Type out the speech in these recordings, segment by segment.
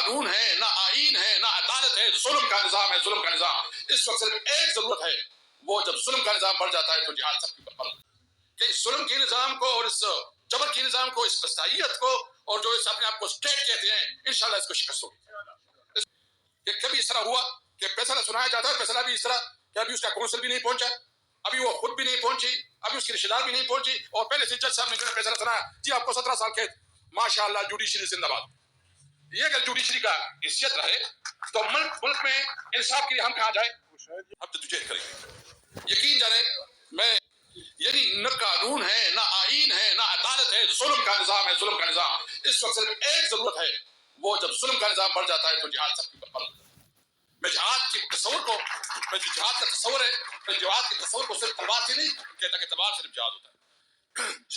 قانون ہے، نہ آئین ہے، نہ عدالت ہے، ظلم کا نظام ہے، ظلم کا نظام۔ اس وقت صرف ایک ضرورت ہے، وہ جب ظلم کا نظام بڑھ جاتا ہے تو جہاد سب کے اوپر فرض ہے۔ کہ اس ظلم کے نظام کو اور اس جبر کے نظام کو، اس فسادیت کو، اور جو اس اپنے آپ کو اسٹیٹ کہتے ہیں، انشاءاللہ اس کو شکست ہوگی۔ کہ کبھی اس طرح ہوا کہ فیصلہ سنایا جاتا ہے، فیصلہ بھی اس طرح کہ ابھی اس کا کونسل بھی نہیں پہنچا، ابھی وہ خود بھی نہیں پہنچی، ابھی اس کے رشتے دار بھی نہیں پہنچی، اور پہلے سے جج صاحب نے جو ہے فیصلہ سنایا، جی آپ کو 17 سال قید۔ ماشاءاللہ جوڈیشری زندہ باد۔ یہ اگر جوڈیشری کا حیثیت رہے تو ملک میں انصاف کے لیے ہم کہاں جائیں؟ ہم تو تجھے کریں گے، یقین جانے۔ میں یعنی نہ قانون ہے، نہ آئین ہے، نہ عدالت ہے، ظلم کا نظام ہے، ظلم کا نظام۔ اس وقت صرف ایک ضرورت ہے، وہ جب ظلم کا نظام بڑھ جاتا ہے تو جہاد سب کے اوپر فرض ہے۔ میں جہاد کے تصور کو، میں جو جہاد کا تصور ہے، میں جہاد کے تصور کو صرف تلوار سے نہیں کہتا کہ تلوار صرف جہاد ہوتا ہے۔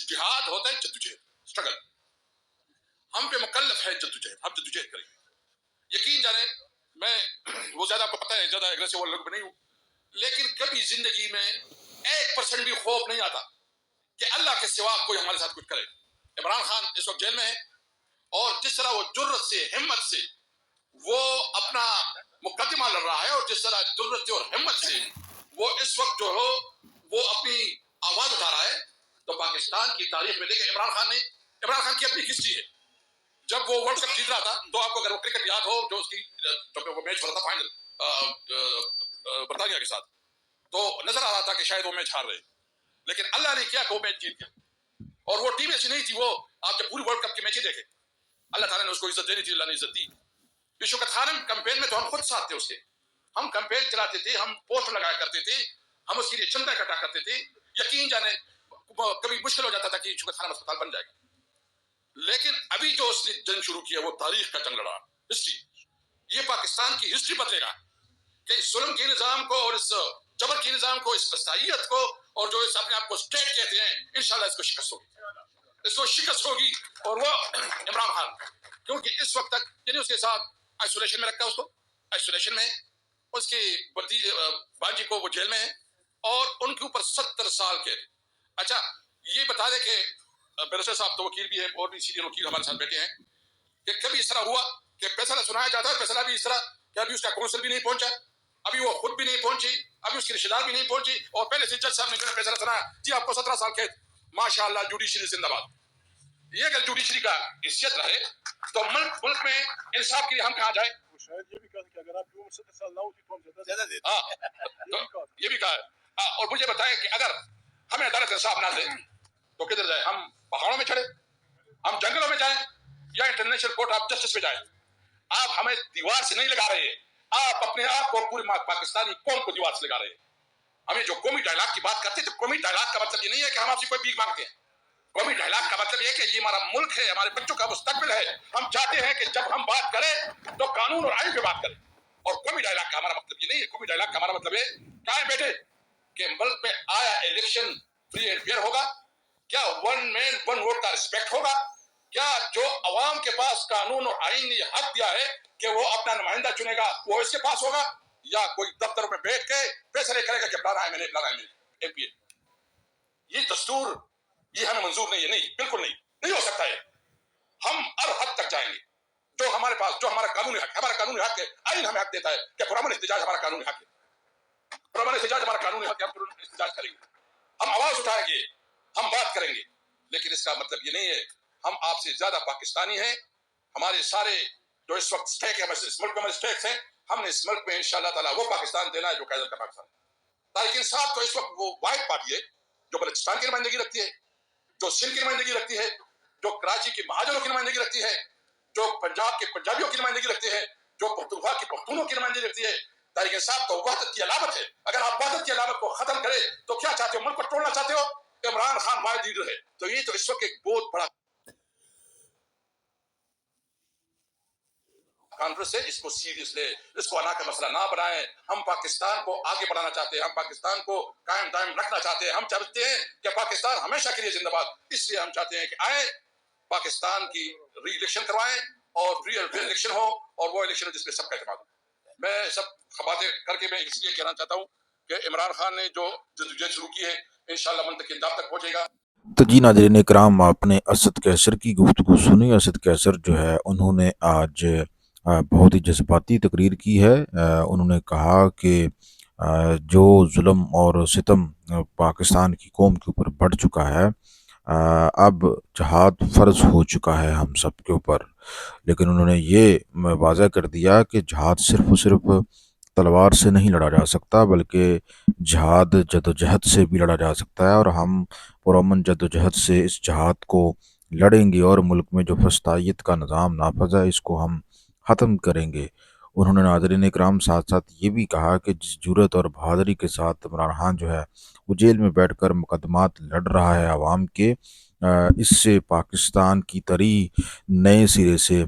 جہاد ہوتا ہے جدوجہد، اسٹرگل۔ ہم پہ مکلف ہے جدوجہد، ہم جدوجہد کریں گے، یقین جانے۔ میں وہ زیادہ آپ کو پتہ ہے زیادہ اگریسو والا لوگ نہیں ہوں، لیکن کبھی زندگی میں 1% بھی خوف نہیں آتا کہ اللہ کے سوا کوئی ہمارے ساتھ کچھ کرے۔ عمران خان اس وقت جیل میں ہے، اور جس طرح وہ جرت سے، ہمت سے وہ اپنا مقدمہ لڑ رہا ہے، اور جس طرح جرت اور ہمت سے وہ اس وقت جو ہو وہ اپنی آواز اٹھا رہا ہے، تو پاکستان کی تاریخ میں دیکھیں عمران خان کی اپنی ہسٹری ہے۔ جب وہ ورلڈ کپ جیت رہا تھا تو آپ کو اگر وہ کرکٹ یاد ہو، جو اس کی جب وہ میچ ہو رہا تھا فائنل برطانیہ کے ساتھ، تو نظر آ رہا تھا کہ شاید وہ میچ ہار رہے، لیکن اللہ نے کیا کہ وہ میچ جیت گیا۔ اور وہ ٹیم ایسی نہیں تھی، وہ آپ جب پوری ورلڈ کپ کے میچیں دیکھیں، اللہ تعالیٰ نے اس کو عزت دینی تھی، اللہ نے عزت دی۔ شوکت خانم کمپین میں تو ہم خود ساتھ تھے اس کے، ہم کمپین چلاتے تھے، ہم پوسٹر لگایا کرتے تھے، ہم اس کے لیے چندہ اکٹھا کرتے تھے۔ یقین جانے کبھی مشکل ہو جاتا تھا کہ شوکت خانم اسپتال بن جائے گا، لیکن ابھی جو اس نے جنگ شروع کیا وہ تاریخ کا جنگ لڑا، ہسٹری۔ یہ پاکستان کی ہسٹری بدلے گا کہ اس ظلم کے نظام کو اور اس جبر کے نظام کو، اس فسادیت کو، اور جو اس اپنے آپ کو اسٹیٹ کہتے ہیں، انشاءاللہ اس کو شکست ہوگی، اس کو شکست ہوگی۔ اور وہ عمران خان، کیونکہ اس وقت تک یعنی اس کے ساتھ آئسولیشن میں رکھا، اس کو آئسولیشن میں، اس کی بانجی کو وہ جیل میں ہے، اور ان کے اوپر 70 سال کے۔ اچھا یہ بتا دیں کہ بیرسٹر صاحب تو وکیل بھی ہے، اور بھی سینئر وکیل ہمارے ساتھ بیٹھے ہیں، کہ کبھی اس طرح ہوا کہ فیصلہ سنایا جاتا ہے، فیصلہ بھی اس طرح کہ ابھی اس کا کونسل بھی نہیں پہنچا، ابھی وہ خود بھی نہیں پہنچی، ابھی اس کے رشتے دار بھی نہیں پہنچی، اور پہلے سے جج صاحب نے جو ہے فیصلہ سنایا، جی آپ کو 17 سال قید۔ ماشاءاللہ جوڈیشری زندہ باد۔ یہ اگر جوڈیشری کا حیثیت رہے تو ملک میں انصاف کے لیے ہم کہاں جائیں؟ شاید یہ بھی کہا کہ اگر آپ کی عمر 70 سال نہ ہوتی تو ہم زیادہ دیتے۔ یہ بھی کہا ہے، اور مجھے بتائیں کہ اگر ہمیں عدالت انصاف نہ دے تو کدھر جائیں؟ ہم پہاڑوں میں چڑھے، ہم جنگلوں میں جائیں، یا انٹرنیشنل کورٹ آف جسٹس میں جائیں؟ آپ ہمیں دیوار سے نہیں لگا رہے ہیں، آپ اپنے آپ کو پوری پاکستانی قوم کو دیوار سے لگا رہے ہیں۔ ہمیں جو قومی ڈائلاگ کی بات کرتے ہیں، تو قومی ڈائلاگ کا مطلب یہ نہیں ہے کہ ہم آپ سے کوئی بھیک مانگتے ہیں۔ قومی ڈائلاگ کا مطلب یہ ہے کہ یہ ہمارا ملک ہے، ہمارے بچوں کا مستقبل ہے۔ ہم چاہتے ہیں کہ جب ہم بات کریں تو قانون اور آئین پہ بات کریں، اور قومی ڈائلاگ کا ہمارا مطلب یہ نہیں ہے۔ قومی ڈائلاگ کا ہمارا مطلب ہے کیا ہے بیٹے کہ ملک میں آیا الیکشن فری اینڈ فیئر ہوگا، کیا ون مین ون ووٹ کا رسپیکٹ ہوگا، کیا جو عوام کے پاس قانون اور آئین نے یہ حق دیا ہے کہ وہ اپنا نمائندہ چنے گا وہ اس کے پاس ہوگا، یا کوئی دفتروں میں بیٹھ کے فیصلے کرے گا کہ پلانا ہے میں نے، پلانا ہے میں نے، ایم پی اے۔ یہ دستور یہ ہمیں منظور نہیں ہے، نہیں، بالکل نہیں، نہیں ہو سکتا ہے۔ ہم ہر حد تک جائیں گے جو ہمارے پاس، جو ہمارا قانونی حق ہے، ہمارا قانونی حق ہے، آئین ہمیں حق دیتا ہے کہ پرامن احتجاج ہمارا قانونی حق ہے، پرامن احتجاج ہمارا قانونی حق ہے، ہم پرامن احتجاج کریں گے، ہم آواز اٹھائیں گے، ہم بات کریں گے، لیکن اس کا مطلب یہ نہیں ہے ہم آپ سے زیادہ پاکستانی ہیں۔ ہمارے سارے جو اس وقت اسٹیک ہے، اس ملک میں اسٹیکس ہیں، ہم نے اس ملک میں انشاءاللہ تعالیٰ وہ پاکستان دینا ہے جو قیادت کا پاکستان ہے۔ تاریخ انصاف تو اس وقت وہ واحد پارٹی ہے جو بلوچستان کی نمائندگی رکھتی ہے، جو سندھ کی نمائندگی رکھتی ہے، جو کراچی کے مہاجروں کی نمائندگی رکھتی ہے، جو پنجاب کے پنجابیوں کی نمائندگی رکھتی ہے، جو پختونخوا کی پختونوں کی نمائندگی رکھتی ہے۔ تاریخ انصاف تو وحدت کی علامت ہے۔ اگر آپ وحدت کی علامت کو ختم کرے تو کیا چاہتے ہو؟ ملک کو توڑنا چاہتے ہو؟ عمران خان واحد لیڈر ہے، تو یہ تو اس وقت ایک بہت بڑا کانفرنس ہے، اس کو سیریس لے، اس کو انا کا مسئلہ نہ بنائیں۔ ہم پاکستان کو آگے بڑھانا چاہتے ہیں، ہم پاکستان کو قائم دائم رکھنا چاہتے ہیں، ہم چاہتے ہیں کہ پاکستان ہمیشہ کے لیے زندہ باد۔ اس لیے ہم چاہتے ہیں کہ آئیں پاکستان کی ری الیکشن کروائیں، اور فری اور فیئر الیکشن ہو، اور وہ الیکشن ہو جس پہ سب کا اعتماد ہو۔ میں سب باتیں کر کے میں اس لیے کہنا چاہتا ہوں کہ عمران خان نے جو جدوجہد شروع کی ہے انشاءاللہ منطقی انجام تک پہنچے گا۔ تو جی ناظرین اکرام، آپ نے اسد کیسر کی گفتگو سنی۔ اسد کیسر جو ہے انہوں نے آج بہت ہی جذباتی تقریر کی ہے۔ انہوں نے کہا کہ جو ظلم اور ستم پاکستان کی قوم کے اوپر بڑھ چکا ہے، اب جہاد فرض ہو چکا ہے ہم سب کے اوپر۔ لیکن انہوں نے یہ واضح کر دیا کہ جہاد صرف اور صرف تلوار سے نہیں لڑا جا سکتا، بلکہ جہاد جدوجہد سے بھی لڑا جا سکتا ہے، اور ہم پرامن جدوجہد سے اس جہاد کو لڑیں گے اور ملک میں جو فسطائیت کا نظام نافذ ہے اس کو ہم ختم کریں گے۔ انہوں نے ناظرین اکرام ساتھ ساتھ یہ بھی کہا کہ جس جرأت اور بہادری کے ساتھ عمران خان جو ہے وہ جیل میں بیٹھ کر مقدمات لڑ رہا ہے عوام کے، اس سے پاکستان کی تاریخ نئے سرے سے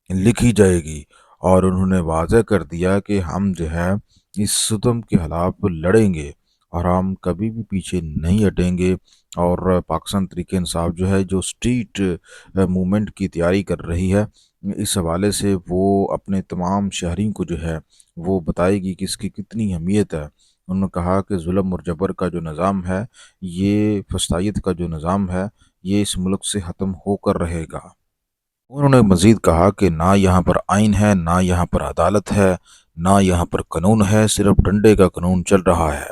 لکھی جائے گی۔ اور انہوں نے واضح کر دیا کہ ہم جو ہے اس ستم کے خلاف لڑیں گے اور ہم کبھی بھی پیچھے نہیں ہٹیں گے۔ اور پاکستان تحریک انصاف جو ہے جو اسٹریٹ موومنٹ کی تیاری کر رہی ہے، اس حوالے سے وہ اپنے تمام شہریوں کو جو ہے وہ بتائے گی کہ اس کی کتنی اہمیت ہے۔ انہوں نے کہا کہ ظلم اور جبر کا جو نظام ہے، یہ فسطائیت کا جو نظام ہے، یہ اس ملک سے ختم ہو کر رہے گا۔ انہوں نے مزید کہا کہ نہ یہاں پر آئین ہے، نہ یہاں پر عدالت ہے، نہ یہاں پر قانون ہے، صرف ڈنڈے کا قانون چل رہا ہے۔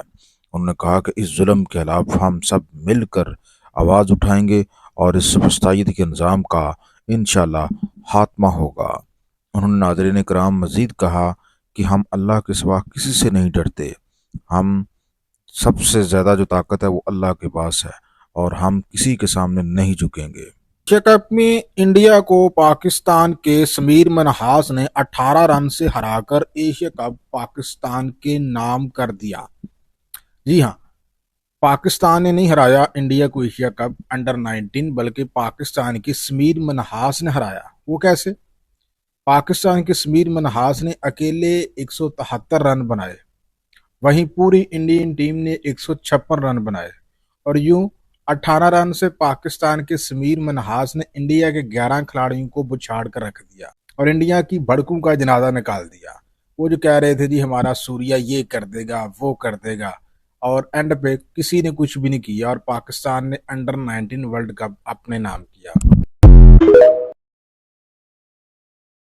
انہوں نے کہا کہ اس ظلم کے خلاف ہم سب مل کر آواز اٹھائیں گے اور اس فسطائیت کے نظام کا انشاءاللہ خاتمہ ہوگا۔ انہوں نے ناظرین کرام مزید کہا کہ ہم اللہ کے سوا کسی سے نہیں ڈرتے، ہم سب سے زیادہ جو طاقت ہے وہ اللہ کے پاس ہے اور ہم کسی کے سامنے نہیں جھکیں گے۔ ایشیا کپ میں انڈیا کو پاکستان کے سمیر منہاس نے 18 رن سے ہرا کر ایشیا کپ پاکستان کے نام کر دیا۔ جی ہاں، پاکستان نے نہیں ہرایا انڈیا کو ایشیا کپ انڈر 19، بلکہ پاکستان کے سمیر منہاس نے ہرایا۔ وہ کیسے؟ پاکستان کے سمیر منہاس نے اکیلے 173 رن بنائے، وہیں پوری انڈین ٹیم نے 156 رن بنائے، اور یوں 18 رن سے پاکستان کے سمیر منہاس نے انڈیا کے 11 کھلاڑیوں کو بچھاڑ کر رکھ دیا اور انڈیا کی بھڑکوں کا جنازہ نکال دیا۔ وہ جو کہہ رہے تھے جی ہمارا سوریا یہ کر دے گا وہ کر دے گا، اور اینڈ پہ کسی نے کچھ بھی نہیں کیا اور پاکستان نے انڈر 19 ورلڈ کپ اپنے نام کیا۔